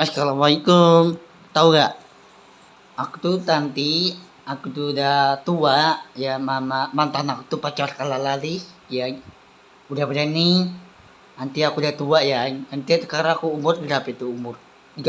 Assalamualaikum. Tahu gak? Aku tuh nanti, aku tuh udah tua, ya mama mantan aku tuh pacar kalalali, ya udah berani. Nanti aku udah tua ya. Nanti sekarang aku umur berapa itu umur? 30.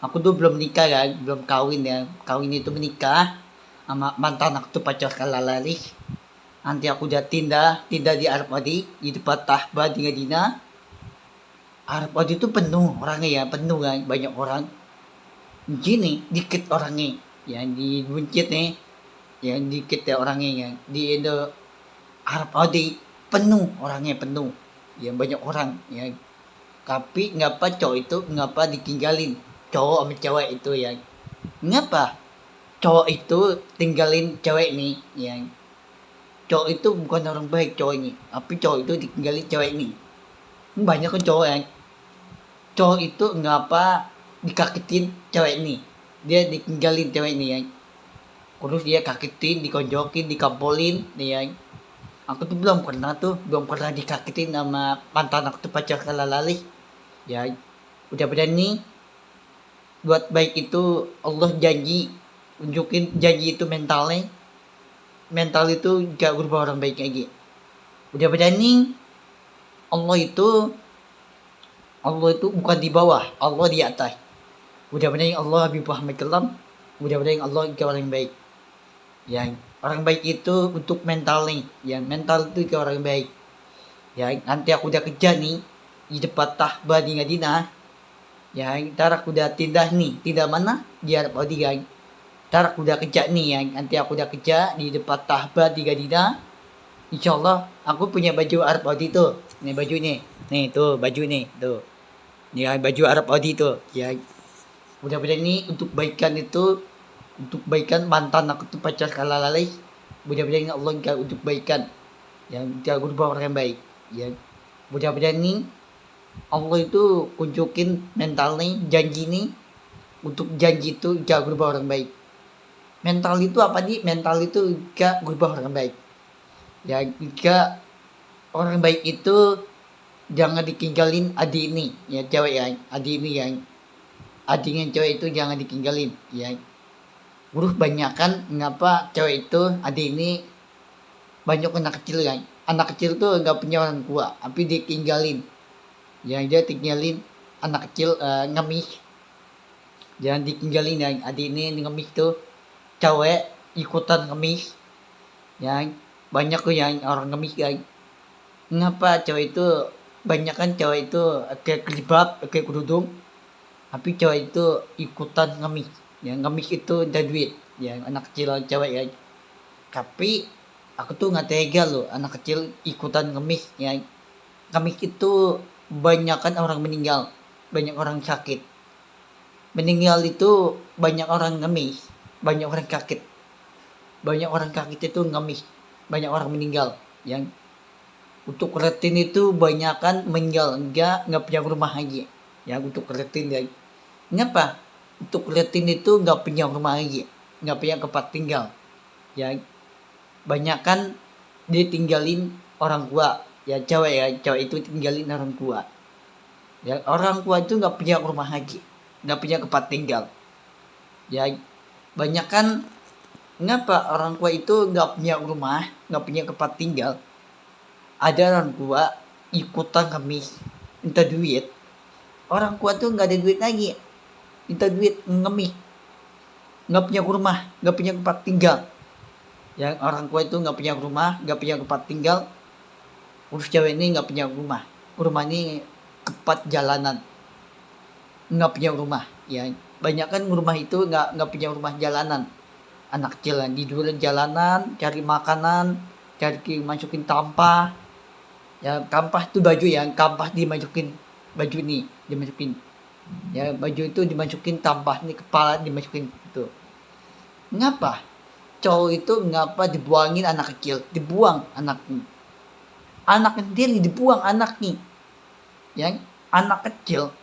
Aku tuh belum nikah ya, belum kawin ya. Kawin itu menikah sama mantan aku tuh pacar kalalali. Nanti aku udah tindak di Arab Saudi, di tempat Tahba di Medina. Arab Saudi itu penuh orangnya ya, penuh kan, banyak orang. Gini dikit orangnya yang di Buncit nih, yang dikit ya orangnya ya di Indo Arab Saudi penuh orangnya, penuh ya, banyak orang ya. Tapi ngapa cowok itu ngapa ditinggalin cowok sama cewek itu ya, ngapa cowok itu tinggalin cewek nih ya. Cowok itu bukan orang baik cowok ini, tapi cowok itu ditinggalin cewek ini. Banyak kan cowok ya, cowok itu ngapa dikagetin cewek ini, dia ditinggalin cewek ini ya, terus dia kagetin, dikonjokin, dikampolin nih ya. Aku tuh belum pernah dikagetin sama mantan aku tuh pacar kalalali ya. Udah berani buat baik itu, Allah janji, unjukin janji itu mentalnya, mental itu gak berubah orang baik lagi. Udah berani, Allah itu bukan di bawah, Allah di atas. Udah berani Allah Habib Muhammad Kelam, udah berani Allah ke orang baik. Yang orang baik itu untuk mental nih, yang mental itu ke orang baik. Ya nanti aku udah kerja nih di depan Tahba di Madinah. Ya ntar aku udah tindak mana di Arab Saudi kan. Ntar aku udah kerja nih ya, nanti aku udah kerja di depan Tahba di Madinah. Insyaallah aku punya baju Arab Saudi tuh. Nih baju nih tuh baju nih tuh. Ya baju Arab Saudi tuh. Ya udah berani untuk baikan itu, untuk baikan mantan aku tuh pacar kalalai. Udah berani Allah untuk baikan yang tidak berubah orang yang baik ya. Udah berani Allah itu kunjukin mental nih, janji nih, untuk janji itu gak berubah orang baik. Mental itu apa nih? Mental itu gak berubah orang baik ya. Jika orang baik itu jangan ditinggalin adik ini ya, cewek ya, adik ini yang adiknya cewek itu jangan ditinggalin ya. Buruh banyak kan ngapa cewek itu adik ini banyak anak kecil kan. Anak kecil tuh nggak punya orang tua tapi ditinggalin ya, dia tinggalin anak kecil ngemis. Jangan ditinggalin ya, adik ini ngemis tuh cewek ikutan ngemis ya. Banyak tuh yang orang ngemis kan. Ngapa cewek itu banyak kan, cewek itu kayak jilbab, kayak kerudung, tapi cewek itu ikutan ngemis ya. Ngemis itu ada duit ya, anak kecil cewek ya. Tapi aku tuh nggak tega loh anak kecil ikutan ngemis ya. Ngemis itu banyak kan orang meninggal, banyak orang sakit. Meninggal itu banyak orang ngemis, banyak orang sakit, banyak orang sakit itu ngemis, banyak orang meninggal yang untuk retin itu banyak kan meninggal, nggak punya rumah lagi ya. Untuk retin ya, ngapa untuk retin itu nggak punya rumah lagi, nggak punya tempat tinggal ya. Banyak kan dia tinggalin orang tua ya, cewek ya, cewek itu tinggalin orang tua ya. Orang tua itu nggak punya rumah lagi, nggak punya tempat tinggal ya. Banyak kan ngapa orang tua itu nggak punya rumah, nggak punya tempat tinggal. Ada orang tua ikutan ngemis, minta duit. Orang tua tuh nggak ada duit lagi, minta duit ngemis, nggak punya rumah, nggak punya tempat tinggal. Yang orang tua itu nggak punya rumah, nggak punya tempat tinggal. Urus cewek ini nggak punya rumah, rumah ini tempat jalanan, nggak punya rumah ya. Banyak kan rumah itu nggak punya rumah jalanan. Anak kecil yang tidur jalanan, cari makanan, cari masukin tampah ya. Tampah itu baju ya, tampah dimasukin baju nih, dimasukin ya, baju itu dimasukin tampah nih, kepala dimasukin itu. Ngapa cowok itu ngapa dibuangin anak kecil, dibuang anaknya, anak sendiri dibuang anaknya yang anak kecil,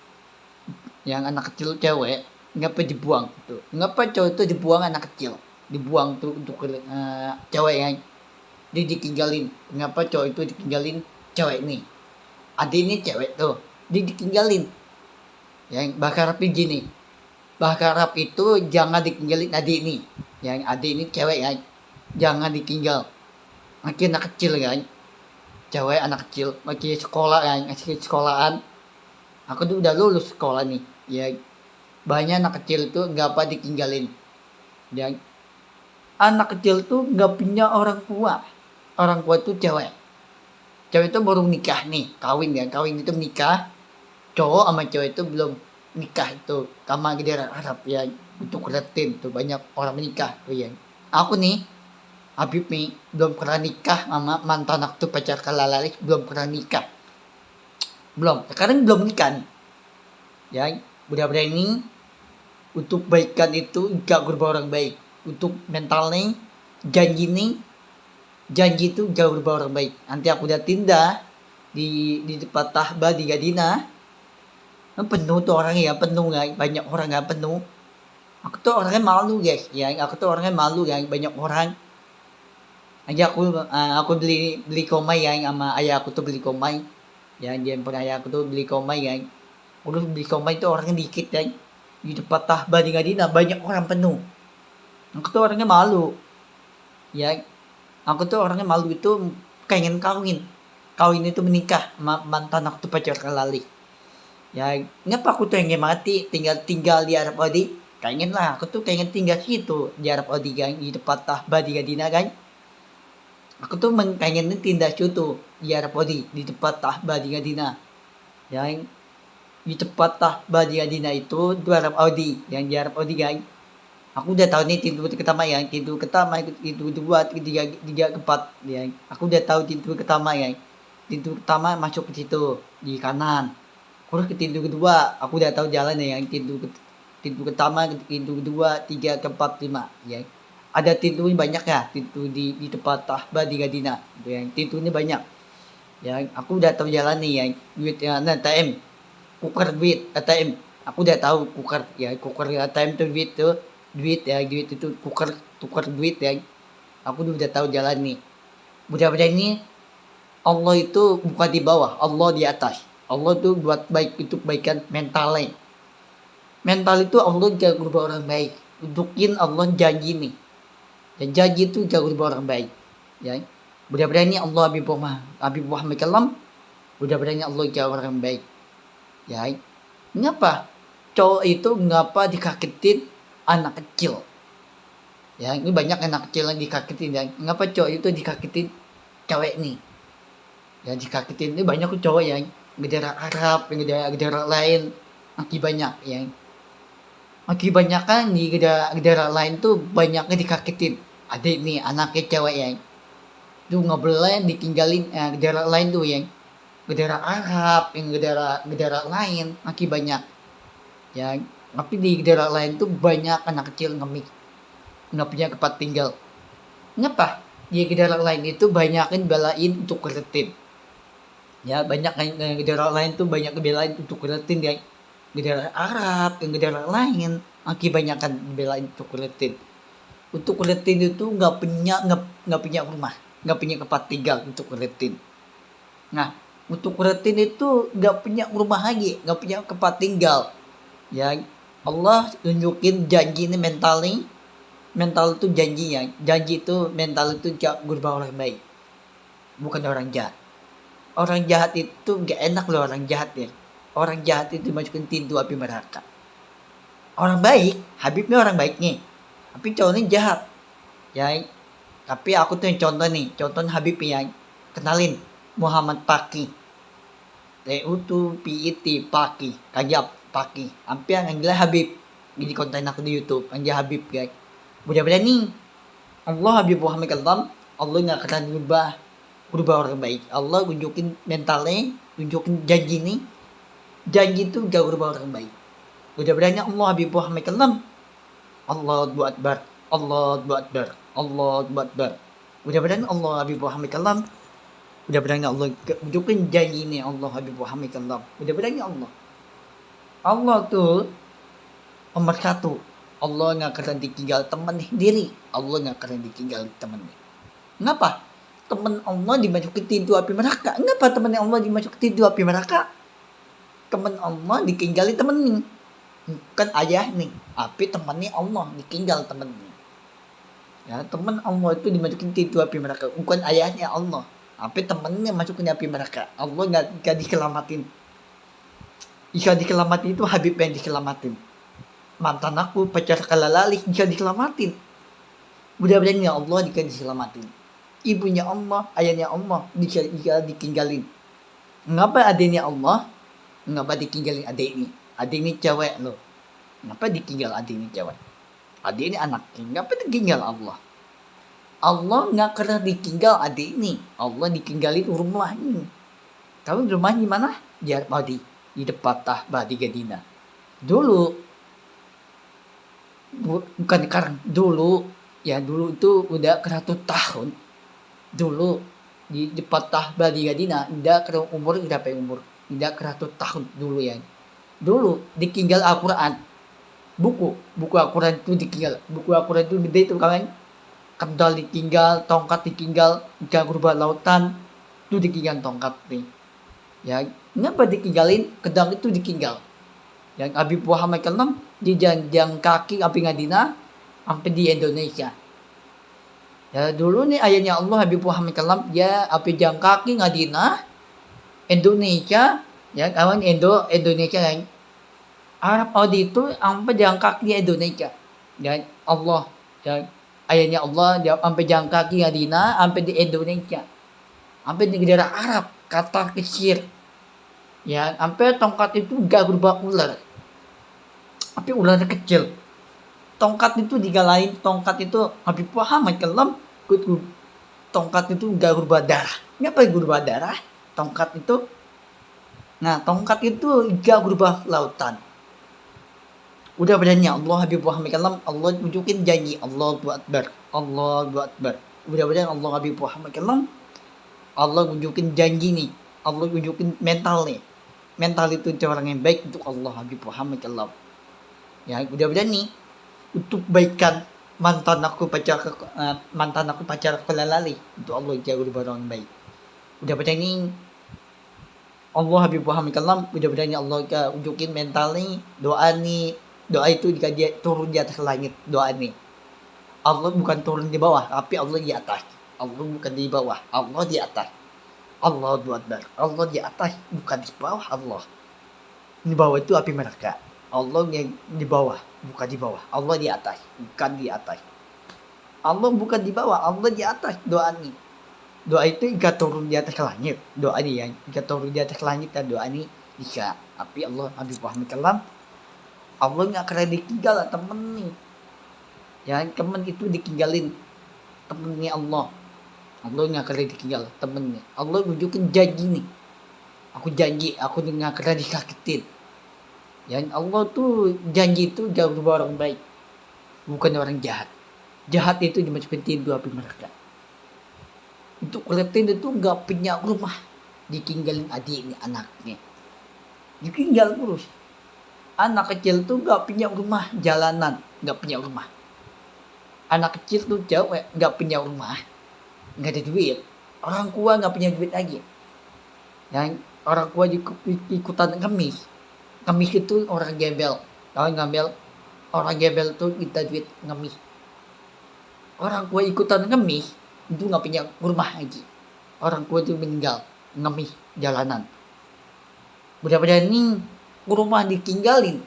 yang anak kecil cewek ngapa dibuang itu. Ngapa cowok itu dibuang anak kecil, dibuang tuh untuk cewek yang dia ditinggalin. Ngapa cowok itu ditinggalin cewek nih, adik ini cewek tuh dia ditinggalin Yang berharap gini, berharap itu jangan ditinggalin adik nih. Yang adik ini cewek kan, jangan ditinggal. Makin anak kecil kan, cewek anak kecil, masih sekolah kan, masih sekolahan. Aku tuh udah lulus sekolah nih. Ya banyak anak kecil tuh nggak apa ditinggalin. Yang anak kecil tuh nggak punya orang tua. Orang tua tuh cewek. Cewek itu baru nikah nih, kawin ya, kawin itu nikah. Cowok sama cewek itu belum nikah itu, sama gede Arab ya, untuk kreatin tuh banyak orang menikah tuh ya. Aku nih, Habib nih, belum pernah nikah sama mantan aku tuh pacar kalalalis, belum pernah nikah. Belum, sekarang belum nikah nih. Ya, budak-budak ini untuk baikan itu gak berubah orang baik. Untuk mental nih, janji itu jauh berubah orang baik. Nanti aku udah tindak di tempat tahba di Gadina, penuh tuh orangnya ya, penuh ya, banyak orang ya, penuh. Aku tuh orangnya malu guys, ya, aku tuh orangnya malu ya, banyak orang. Aja aku beli komai ya, sama ayah aku tuh beli komai. Ya, dia pernah ayah aku tuh beli komai ya. Udah beli komai tuh orangnya dikit ya. Di tempat tahba di Gadina banyak orang penuh. Aku tuh orangnya malu. Ya, aku tuh orangnya malu itu pengen kawin. Kawin itu menikah sama mantan aku tuh pacar kelali. Ya, ngapa aku tuh pengen mati tinggal di Arab Saudi? Pengen lah, aku tuh pengen tinggal situ di Arab Saudi kan, di tempat tahba di Gadina kan. Aku tuh pengen tindak situ di Arab Saudi, di tempat tahba di Gadina. Yang di tempat tahba di Gadina itu di Arab Saudi, yang di Arab Saudi kan. Aku udah tahu nih pintu pertama ya, pintu pertama, pintu kedua, ketiga, keempat ya. Aku udah tahu pintu pertama ya. Pintu pertama masuk ke situ di kanan. Terus ke pintu kedua, aku udah tahu jalan ya. Pintu pertama, pintu kedua, tiga, keempat, lima ya. Ada pintu ini banyak ya, pintu di tempat tahba di Gadina. Ya, pintu ini banyak. Ya, aku udah tahu jalan nih ya. Duit ya, ATM, kuker duit ATM. Aku udah tahu kuker ya, kuker ATM tuh duit ya, duit itu tukar duit ya. Aku udah tahu jalan nih. Budak-budak ini Allah itu bukan di bawah, Allah di atas. Allah tuh buat baik itu kebaikan mentalnya. Mental itu Allah jago berubah orang baik. Untukin Allah janji nih. Dan janji itu jago berubah orang baik. Ya. Budak-budak ini Allah Habib Muhammad Kalam. Budak-budak ini Allah jago orang baik. Ya. Ngapa? Cowok itu ngapa dikagetin anak kecil? Ya, ini banyak anak kecil yang dikagetin ya. Ngapa cowok itu dikagetin cewek nih? Ya, dikagetin ini banyak cowok yang negara Arab, negara lain, banyak ya. Banyak kan di negara lain tuh banyaknya dikagetin. Adik nih anaknya cewek ya. Tuh nggak boleh ditinggalin negara lain tuh yang negara Arab, yang negara lain banyak. Ya, tapi di negara lain tuh banyak anak kecil nggak punya tempat tinggal. Ngapa? Di negara lain itu banyakin belain untuk kreatin. Ya, banyak negara lain tuh banyak belain untuk kreatin ya. Negara Arab, negara lain banyakan belain untuk kreatin. Untuk kreatin itu nggak punya rumah, nggak punya tempat tinggal untuk kreatin. Nah, untuk kreatin itu nggak punya rumah lagi, nggak punya tempat tinggal. Ya, Allah tunjukin janji ini mental itu janji ya. Janji itu mental itu berubah orang baik, bukan orang jahat. Orang jahat itu gak enak loh, orang jahat ya. Orang jahat itu masukin pintu api neraka. Orang baik, Habibnya orang baik nih, tapi cowoknya jahat. Ya, tapi aku tuh yang contoh Habib yang kenalin Muhammad Paki. TUTPIT Paki, Kajab Paki. Hampir yang gila Habib. Ini konten aku di YouTube, yang Habib guys. Mudah-mudahan nih Allah Habib Muhammad Kalam, Allah nggak akan berubah orang baik. Allah tunjukin mentalnya, tunjukin janji nih. Janji itu jauh berubah orang baik. Mudah-mudahan Allah Habib Muhammad Kalam, Allahu Akbar, Allahu Akbar, Allahu Akbar. Mudah-mudahan Allah Habib Muhammad Kalam, mudah-mudahan Allah tunjukin janji ini Allah Habib Muhammad Kalam. Mudah-mudahan Allah tuh nomor satu. Allah nggak akan ditinggal teman sendiri. Allah nggak akan ditinggal temannya. Kenapa? Teman Allah dimasukin pintu api neraka. Kenapa teman Allah dimasukin pintu api neraka? teman Allah ditinggali temen nih, bukan ayah nih, tapi temannya Allah ditinggal temennya. Ya, teman Allah itu dimasukin ke api neraka, bukan ayahnya Allah, tapi temennya masuk ke api neraka. Allah nggak dikelamatin. Jika dikelamatin itu Habib yang dikelamatin. Mantan aku pacar kalalalik jika dikelamatin. Mudah-mudahan Allah diselamatin. Ibunya Allah, ayahnya Allah jika ditinggalin. Ngapa adiknya Allah? Ngapa ditinggalin adik ini? Adik ini cewek loh. Ngapa ditinggal adik ini cewek? Adik ini anaknya. Ngapa ditinggal Allah? Allah nggak pernah ditinggal adik ini. Allah ditinggalin rumah ini. Kamu rumah di mana? Di Badi, di depan Badi Gadina. Dulu, bukan sekarang. Dulu itu udah 100 tahun. Dulu di depan Badi Gadina, udah umur berapa umur? Udah 100 tahun dulu ya. Dulu ditinggal Al-Quran. Buku Al-Quran itu ditinggal. Buku Al-Quran itu gede itu kan. Kendal ditinggal, tongkat ditinggal, ikan kurban lautan itu ditinggal tongkat nih. Ya, kenapa ditinggalin? Kedang itu ditinggal. Yang Habib Muhammad Kalam di janjang kaki api Ngadina sampai di Indonesia. Ya dulu nih ayahnya Allah Habib Muhammad Kalam ya api jang kaki Ngadina Indonesia ya kawan Indonesia yang Arab Saudi itu sampai jang kaki Indonesia. Ya Allah ya ayahnya Allah dia sampai jang kaki Ngadina sampai di Indonesia. Sampai di negara Arab, Qatar Mesir. Ya, sampai tongkat itu gak berubah ular. Tapi ularnya kecil. Tongkat itu digalain, tongkat itu Habib Muhammad Kalam tongkat itu gak berubah darah. Kenapa berubah darah? Tongkat itu. Nah, tongkat itu gak berubah lautan. Udah badannya Allah Habib Muhammad Kalam Allah tunjukin janji Allahu Akbar. Allahu Akbar. Udah badan Allah Habib Muhammad Kalam Allah tunjukin janji nih. Allah tunjukin mental nih. Mental itu orang yang baik untuk Allah Habib Muhammad Kalam. Ya, mudah-mudahan nih untuk baikan mantan aku pacar kelalali itu Allah jauh barang baik. Mudah-mudahan nih Allah Habib Muhammad Kalam mudah-mudahan Allah tunjukin mental nih, doa itu jika dia turun di atas langit, doa nih. Allah bukan turun di bawah, tapi Allah di atas. Allah bukan di bawah, Allah di atas. Allah Akbar. Allah di atas, bukan di bawah Allah. Di bawah itu api neraka. Allah yang di bawah, bukan di bawah. Allah di atas, bukan di atas. Allah bukan di bawah, Allah di atas. Doa ini. Doa itu jika turun di atas langit. Doa ini yang jika turun di atas langit dan doa ini bisa. Tapi Allah Habib Muhammad Kalam Allah nggak keren ditinggal temen nih. Ya temen itu ditinggalin temennya Allah. Allah nggak keren ditinggal temennya. Allah tunjukin janji nih. Aku janji, aku nggak keren disakitin. Ya Allah tuh janji itu jauh berubah orang baik, bukan orang jahat. Jahat itu dimasukin tidur api neraka. Untuk kulitin itu nggak punya rumah, ditinggalin adiknya, anaknya, ditinggal terus. Anak kecil tuh nggak punya rumah, jalanan, nggak punya rumah. Anak kecil tuh cewek nggak punya rumah, nggak ada duit. Orang tua nggak punya duit lagi. Yang orang tua ikutan kemis. Kemis itu orang gembel. Orang gembel tuh minta duit ngemis. Orang tua ikutan ngemis itu nggak punya rumah lagi. Orang tua itu meninggal ngemis jalanan. Mudah-mudahan ini rumah ditinggalin.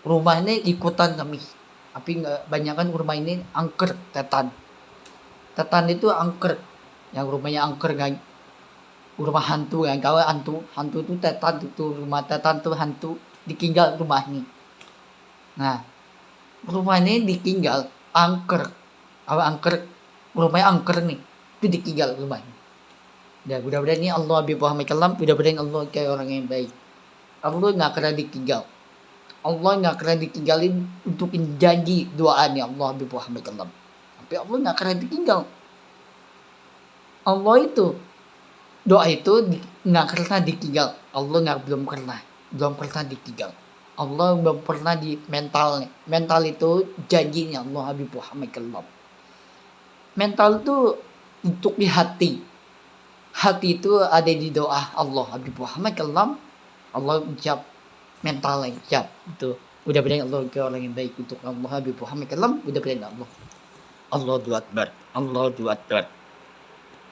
Rumah ini ikutan ngemis. Tapi nggak banyak kan rumah ini angker tetan. Tetan itu angker. Yang rumahnya angker kan. Rumah hantu kan, kalau hantu itu tetan itu rumah tetan tuh hantu ditinggal rumah ini. Nah rumah ini ditinggal angker, rumahnya angker nih itu ditinggal rumahnya. Dan mudah-mudahan ini Allah Habib Muhammad Kalam mudah-mudahan Allah kayak orang yang baik. Allah nggak kena ditinggal. Allah nggak kena ditinggalin untuk janji doanya Allah Habib Muhammad Kalam. Tapi Allah nggak kena ditinggal. Allah itu doa itu nggak pernah ditinggal. Allah belum pernah ditinggal. Allah belum pernah di mentalnya. Mental itu janjinya Allah Habib Muhammad Kalam. Mental itu untuk di hati. Hati itu ada di doa Allah Habib Muhammad Kalam. Allah siap mentalnya, siap. Itu. Mudah-mudahan Allah engkau orang yang baik untuk Allah Habib Muhammad Kalam. Mudah-mudahan Allah. Allahu Akbar. Allahu Akbar.